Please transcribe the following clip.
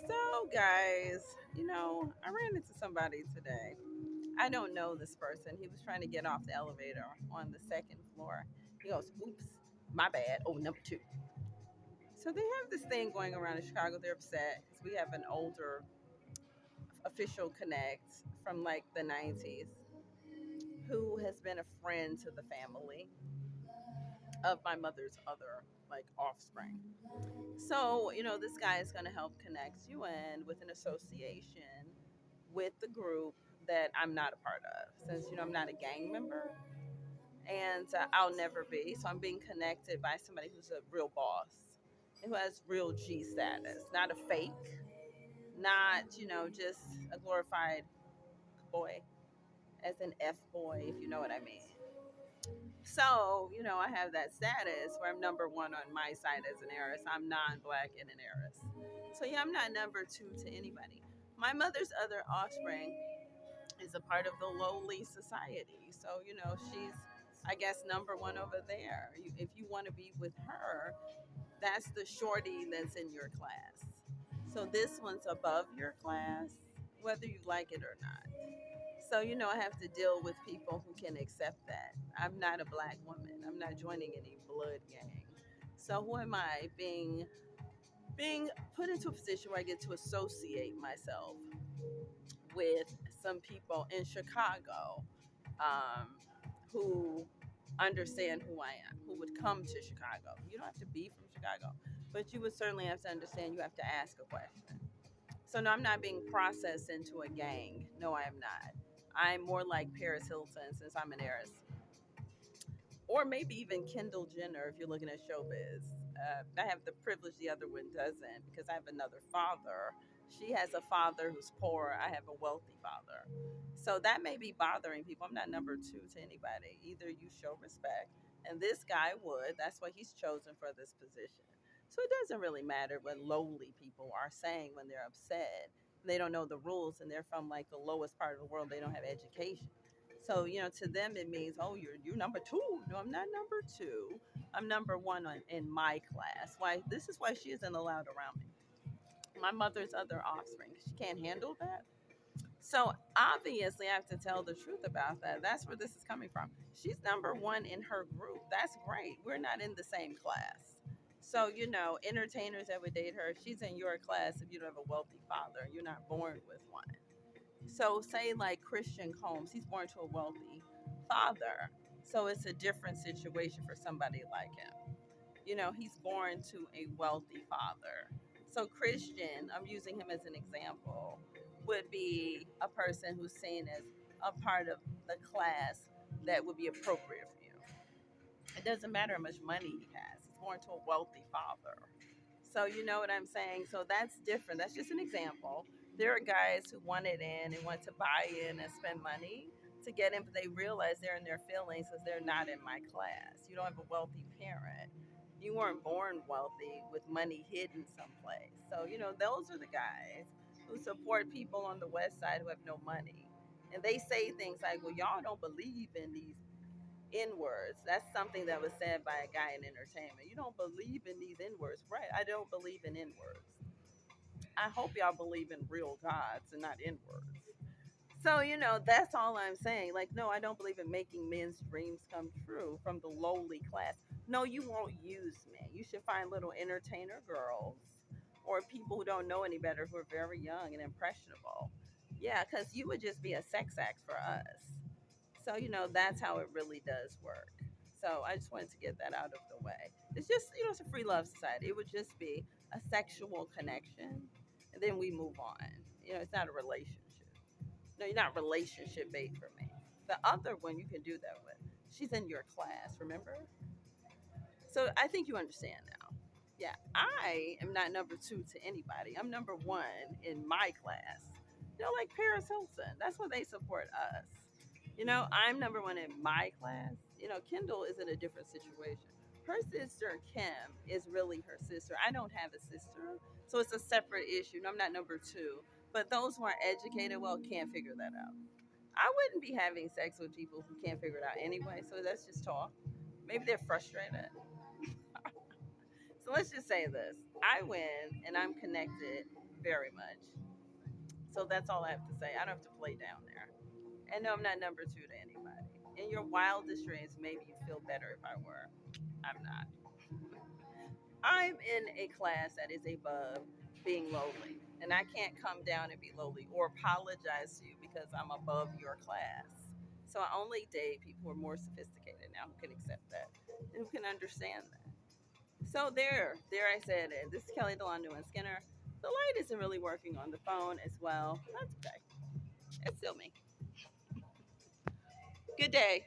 So, guys, I ran into somebody today. I don't know this person. He was trying to get off the elevator on the second floor. He goes, "Oops, my bad. Oh, number two." So they have this thing going around in Chicago. They're upset because we have an older official connect from like the 90s who has been a friend to the family of my mother's other like offspring. So, this guy is going to help connect you in with an association with the group that I'm not a part of. Since, I'm not a gang member and I'll never be. So I'm being connected by somebody who's a real boss, who has real G status, not a fake, not, just a glorified boy, as an F boy, if you know what I mean. So, I have that status where I'm number one on my side as an heiress. I'm non black and an heiress. So, yeah, I'm not number two to anybody. My mother's other offspring is a part of the lowly society. So, she's, I guess, number one over there. If you want to be with her, that's the shorty that's in your class. So, this one's above your class, whether you like it or not. So, I have to deal with people who can accept that. I'm not a black woman. I'm not joining any blood gang. So who am I being put into a position where I get to associate myself with some people in Chicago um, who understand who I am, who would come to Chicago. You don't have to be from Chicago, but you would certainly have to understand you have to ask a question. So no, I'm not being processed into a gang. No, I am not. I'm more like Paris Hilton since I'm an heiress, or maybe even Kendall Jenner if you're looking at showbiz. I have the privilege the other one doesn't because I have another father. She has a father who's poor. I have a wealthy father. So that may be bothering people. I'm not number two to anybody. Either you show respect, and this guy would. That's why he's chosen for this position. So it doesn't really matter what lowly people are saying when they're upset. They don't know the rules and they're from like the lowest part of the world. They don't have education. So, to them it means, oh, you're number two. No, I'm not number two. I'm number one in my class. Why? This is why she isn't allowed around me. My mother's other offspring. She can't handle that. So obviously, I have to tell the truth about that. That's where this is coming from. She's number one in her group. That's great. We're not in the same class. So, entertainers that would date her, she's in your class if you don't have a wealthy father. You're not born with one. So, say like Christian Combs, he's born to a wealthy father. So, it's a different situation for somebody like him. He's born to a wealthy father. So, Christian, I'm using him as an example, would be a person who's seen as a part of the class that would be appropriate for you. It doesn't matter how much money he has, he's born to a wealthy father. So you know what I'm saying? So that's different. That's just an example. There are guys who want it in and want to buy in and spend money to get in, but they realize they're in their feelings because they're not in my class. You don't have a wealthy parent. You weren't born wealthy with money hidden someplace. So, those are the guys who support people on the West Side who have no money. And they say things like, well, y'all don't believe in these N words. That's something that was said by a guy in entertainment. You don't believe in these N words, right? I don't believe in N words. I hope y'all believe in real gods and not N words. So, that's all I'm saying. Like, no, I don't believe in making men's dreams come true from the lowly class. No, you won't use me. You should find little entertainer girls or people who don't know any better who are very young and impressionable. Yeah, because you would just be a sex act for us. So, that's how it really does work. So I just wanted to get that out of the way. It's just, it's a free love society. It would just be a sexual connection and then we move on. It's not a relationship. No, you're not relationship bait for me. The other one you can do that with. She's in your class, remember? So I think you understand now. Yeah, I am not number two to anybody. I'm number one in my class. Like Paris Hilton. That's why they support us. I'm number one in my class. Kendall is in a different situation. Her sister, Kim, is really her sister. I don't have a sister. So it's a separate issue. No, I'm not number two. But those who are educated, well, can't figure that out. I wouldn't be having sex with people who can't figure it out anyway. So let's just talk. Maybe they're frustrated. So let's just say this. I win and I'm connected very much. So that's all I have to say. I don't have to play down there. And no, I'm not number two to anybody. In your wildest dreams, maybe you feel better if I were. I'm not. I'm in a class that is above being lowly. And I can't come down and be lowly or apologize to you because I'm above your class. So I only date people who are more sophisticated now who can accept that and who can understand that. So there I said it. This is Kelly Delon doing Skinner. The light isn't really working on the phone as well. That's okay. It's still me. Good day.